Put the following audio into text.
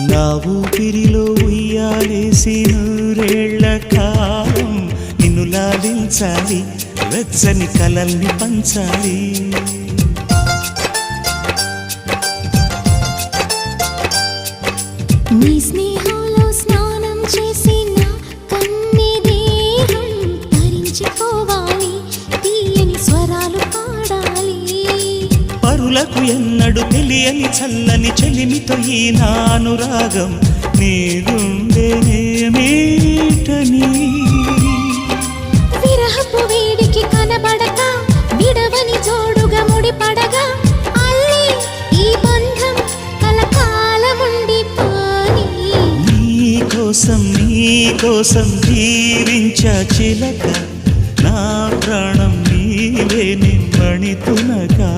నా ఊపిరిలో ఉయ్యాలేసి నూరేళ్ల కాలం నిన్ను లాలించాలి, వెచ్చని కలల్ని పంచాలి. నీ స్నేహంలో స్నానం చేసి నా కన్నె దేహం తరించిపోవాలి, తీయని స్వరాలు పాడాలి. పరులకు ఎన్నడు తెలియని చల్లని చెలిమితో ఈ నా అనురాగం నీ గుండెనేమీటని. విరహపు వేడికి కనబడక విడవని జోడుగా ముడిపడగా అల్లే ఈ బంధం కలకాలముండిపోని. నీకోసం జీవించా చిలక, నా ప్రాణం నీవే నిమ్మణి తునగా.